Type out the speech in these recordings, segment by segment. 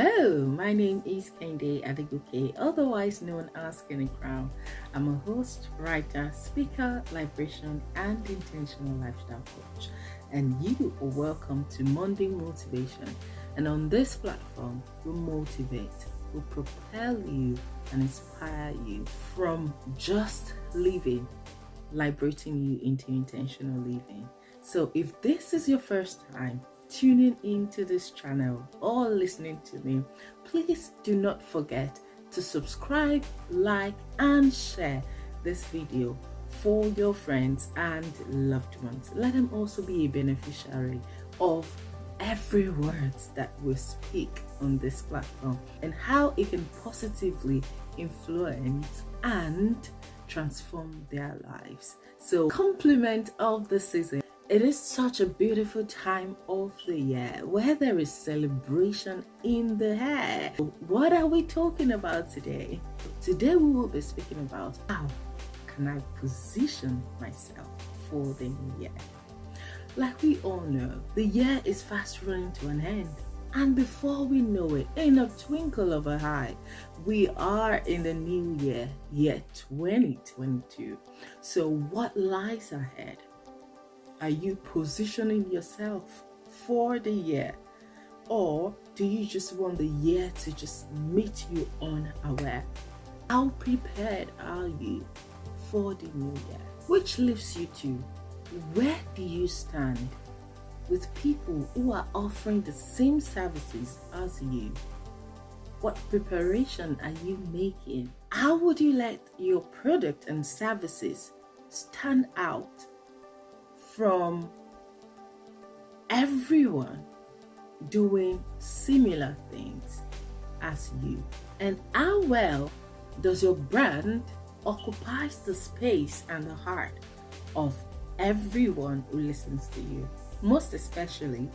Hello, my name is Kehinde Adegoke, otherwise known as Kenny Crown. I'm a host, writer, speaker, liberation, and intentional lifestyle coach. And you are welcome to Monday Motivation. And on this platform, we motivate, we propel you and inspire you from just living, liberating you into intentional living. So if this is your first time tuning into this channel or listening to me, please do not forget to subscribe, like, and share this video for your friends and loved ones. Let them also be a beneficiary of every word that we speak on this platform and how it can positively influence and transform their lives. So, compliment of the season. It is such a beautiful time of the year where there is celebration in the air. What are we talking about today? Today we will be speaking about how can I position myself for the new year. Like we all know, the year is fast running to an end. And before we know it, in a twinkle of an eye, we are in the new year 2022. So what lies ahead? Are you positioning yourself for the year? Or do you just want the year to just meet you unaware? How prepared are you for the new year? Which leaves you to, where do you stand with people who are offering the same services as you? What preparation are you making? How would you let your product and services stand out from everyone doing similar things as you? And how well does your brand occupy the space and the heart of everyone who listens to you, most especially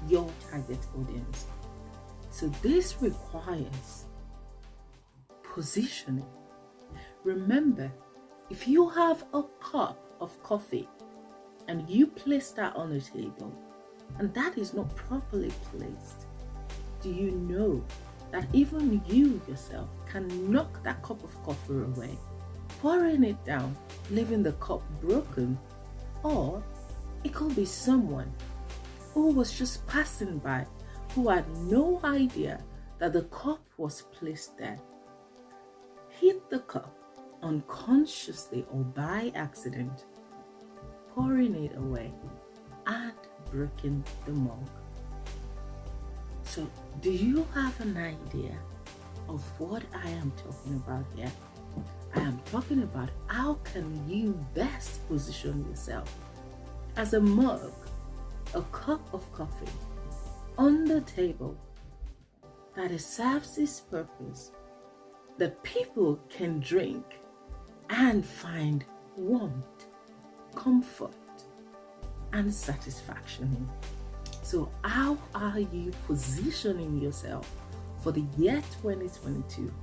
your target audience? So this requires positioning. Remember, if you have a cup of coffee and you place that on the table and that is not properly placed, do you know that even you yourself can knock that cup of coffee away, pouring it down, leaving the cup broken? Or it could be someone who was just passing by who had no idea that the cup was placed there, hit the cup unconsciously or by accident, pouring it away and breaking the mug. So do you have an idea of what I am talking about here? I am talking about how can you best position yourself as a mug, a cup of coffee on the table that serves its purpose, that people can drink and find warmth, comfort, and satisfaction in. So how are you positioning yourself for the year 2022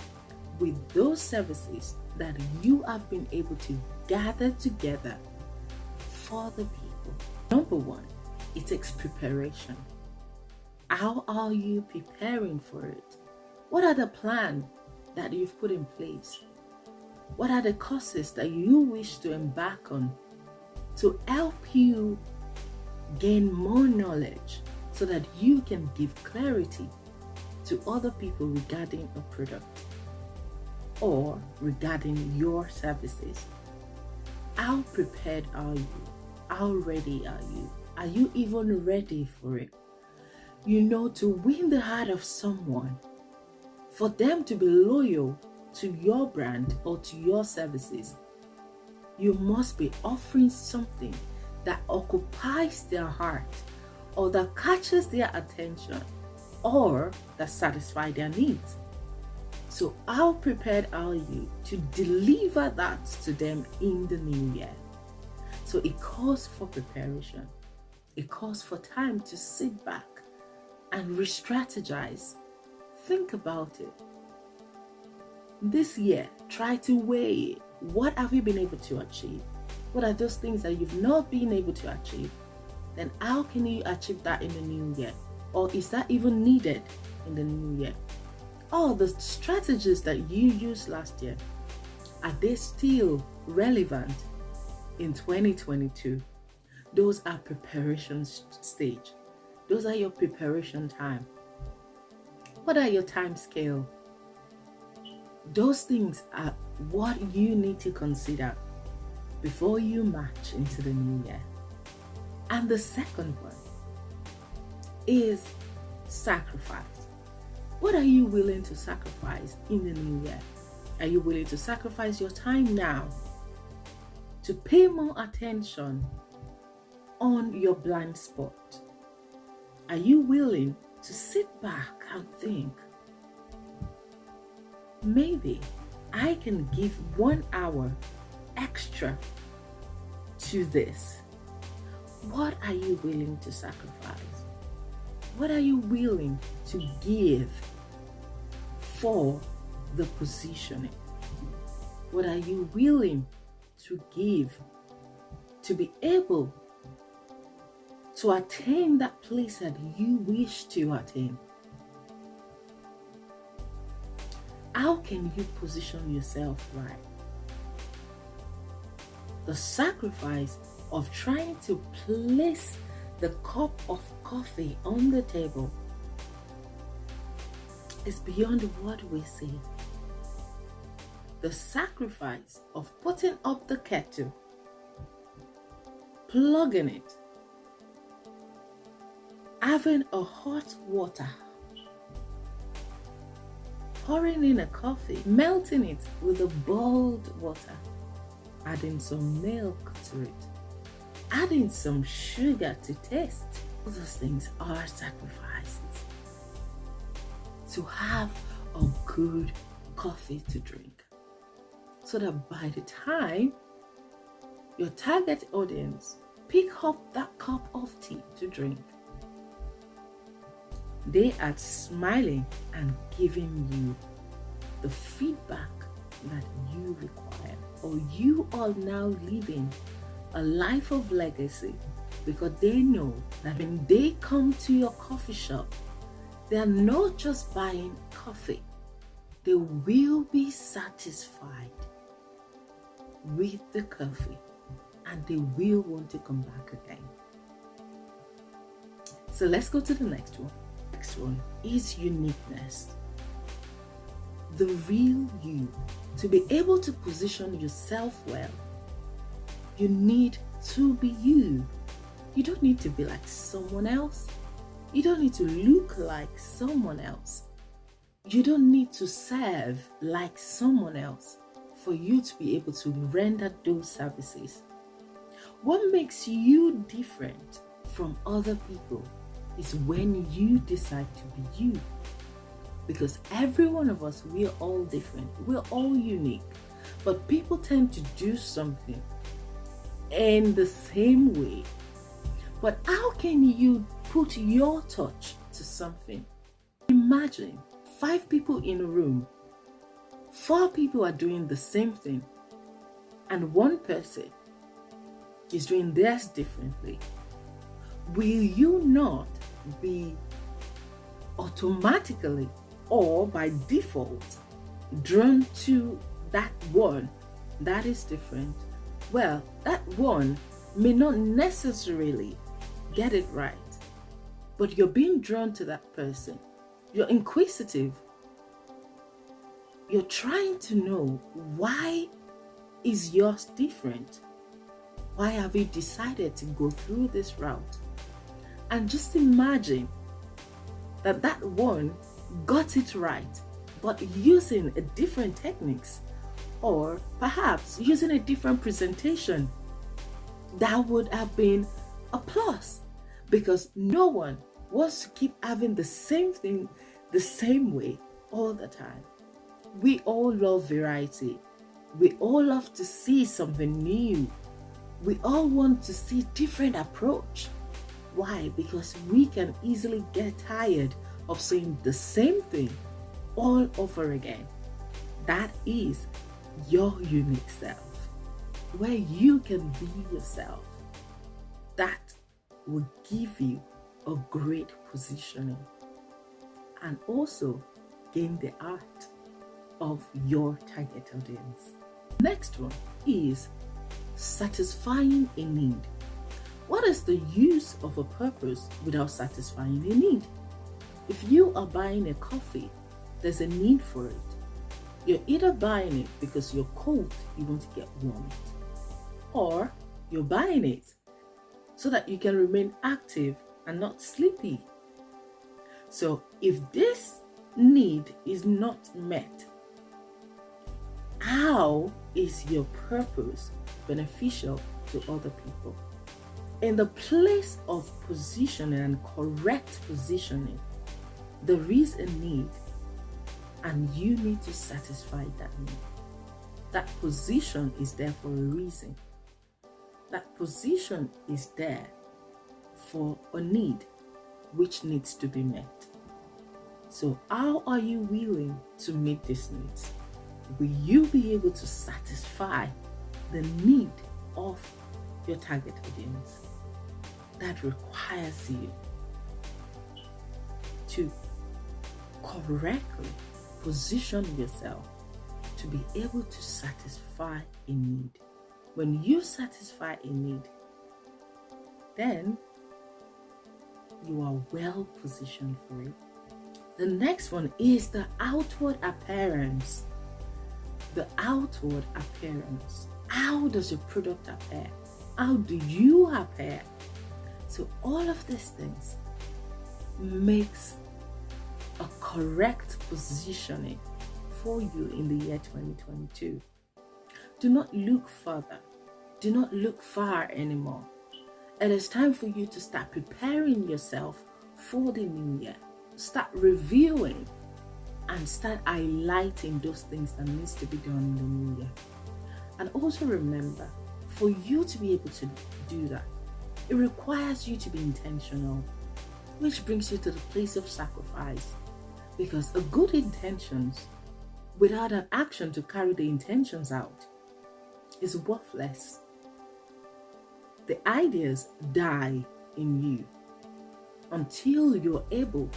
with those services that you have been able to gather together for the people? Number one, it takes preparation. How are you preparing for it? What are the plans that you've put in place? What are the courses that you wish to embark on to help you gain more knowledge so that you can give clarity to other people regarding a product or regarding your services? How prepared are you? How ready are you? Are you even ready for it? You know, to win the heart of someone, for them to be loyal to your brand or to your services, you must be offering something that occupies their heart or that catches their attention or that satisfies their needs. So how prepared are you to deliver that to them in the new year? So it calls for preparation. It calls for time to sit back and re-strategize. Think about it. This year, try to weigh it. What have you been able to achieve? What are those things that you've not been able to achieve? Then how can you achieve that in the new year? Or is that even needed in the new year? All the strategies that you used last year, are they still relevant in 2022? Those are preparation stage. Those are your preparation time. What are your time scale? Those things are what you need to consider before you march into the new year. And the second one is sacrifice. What are you willing to sacrifice in the new year? Are you willing to sacrifice your time now to pay more attention on your blind spot? Are you willing to sit back and think, maybe I can give 1 hour extra to this? What are you willing to sacrifice? What are you willing to give for the positioning? What are you willing to give to be able to attain that place that you wish to attain? How can you position yourself right? The sacrifice of trying to place the cup of coffee on the table is beyond what we see. The sacrifice of putting up the kettle, plugging it, having a hot water, pouring in a coffee, melting it with a boiled water, adding some milk to it, adding some sugar to taste. All those things are sacrifices to have a good coffee to drink, so that by the time your target audience pick up that cup of tea to drink, they are smiling and giving you the feedback that you require, or you are now living a life of legacy, because they know that when they come to your coffee shop, they are not just buying coffee, they will be satisfied with the coffee and they will want to come back again. So let's go to the next one. Next one is uniqueness. The real you. To be able to position yourself well, you need to be you. You don't need to be like someone else. You don't need to look like someone else. You don't need to serve like someone else for you to be able to render those services. What makes you different from other people is when you decide to be you. Because every one of us, we're all different. We're all unique. But people tend to do something in the same way. But how can you put your touch to something? Imagine 5 people in a room. 4 people are doing the same thing. And 1 person is doing theirs differently. Will you not be automatically or by default drawn to that one that is different? Well, that one may not necessarily get it right, but you're being drawn to that person. You're inquisitive. You're trying to know, why is yours different? Why have you decided to go through this route? And just imagine that that one got it right, but using a different techniques, or perhaps using a different presentation, that would have been a plus, because no one wants to keep having the same thing the same way all the time. We all love variety. We all love to see something new. We all want to see different approach. Why? Because we can easily get tired of saying the same thing all over again. That is your unique self, where you can be yourself. That will give you a great positioning. And also, gain the art of your target audience. Next one is satisfying a need. What is the use of a purpose without satisfying a need? If you are buying a coffee, there's a need for it. You're either buying it because you're cold, you want to get warm, or you're buying it so that you can remain active and not sleepy. So if this need is not met, how is your purpose beneficial to other people? In the place of positioning and correct positioning, there is a need, and you need to satisfy that need. That position is there for a reason. That position is there for a need which needs to be met. So how are you willing to meet these needs? Will you be able to satisfy the need of your target audience? That requires you to correctly position yourself to be able to satisfy a need. When you satisfy a need, then you are well positioned for it. The next one is the outward appearance. The outward appearance. How does your product appear? How do you appear? So all of these things makes a correct positioning for you in the year 2022. Do not look further. Do not look far anymore. It is time for you to start preparing yourself for the new year. Start reviewing and start highlighting those things that needs to be done in the new year. And also remember, for you to be able to do that, it requires you to be intentional, which brings you to the place of sacrifice. Because a good intentions without an action to carry the intentions out is worthless. The ideas die in you until you're able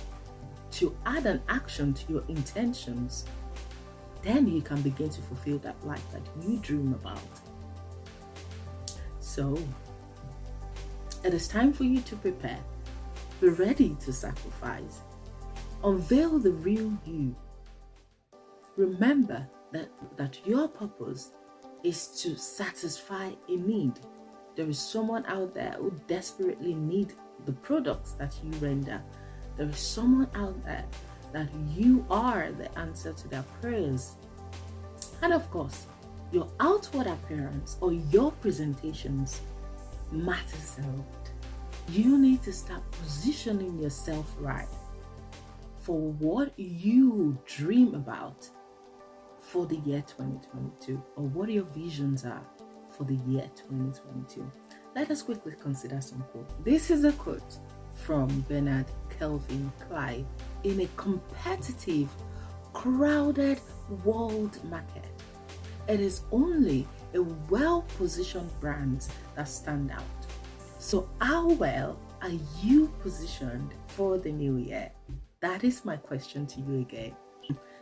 to add an action to your intentions. Then you can begin to fulfill that life that you dream about. So it is time for you to prepare. Be ready to sacrifice. Unveil the real you. Remember that your purpose is to satisfy a need. There is someone out there who desperately needs the products that you render. There is someone out there that you are the answer to their prayers. And of course, your outward appearance or your presentations matters a lot. You need to start positioning yourself right for what you dream about for the year 2022, or what your visions are for the year 2022. Let us quickly consider some quotes. This is a quote from Bernard Kelvin Clive. In a competitive, crowded world market, it is only a well-positioned brands that stand out. So how well are you positioned for the new year? That is my question to you again.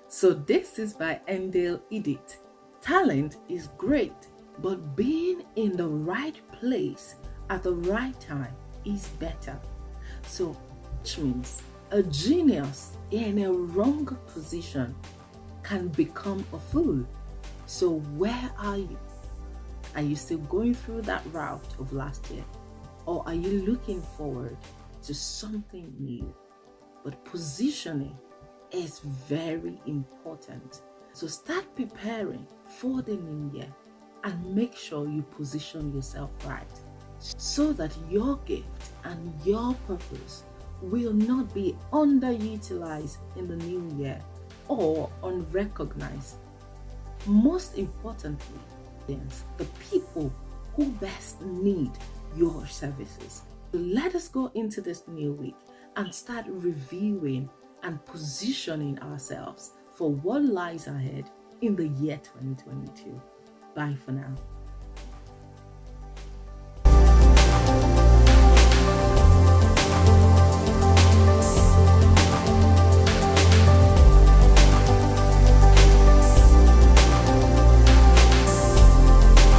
So this is by Endale Edith. Talent is great, but being in the right place at the right time is better. So, which means a genius in a wrong position can become a fool. So where are you? Are you still going through that route of last year? Or are you looking forward to something new? But positioning is very important. So start preparing for the new year and make sure you position yourself right so that your gift and your purpose will not be underutilized in the new year or unrecognized. Most importantly, the people who best need your services. So let us go into this new week and start reviewing and positioning ourselves for what lies ahead in the year 2022. Bye for now.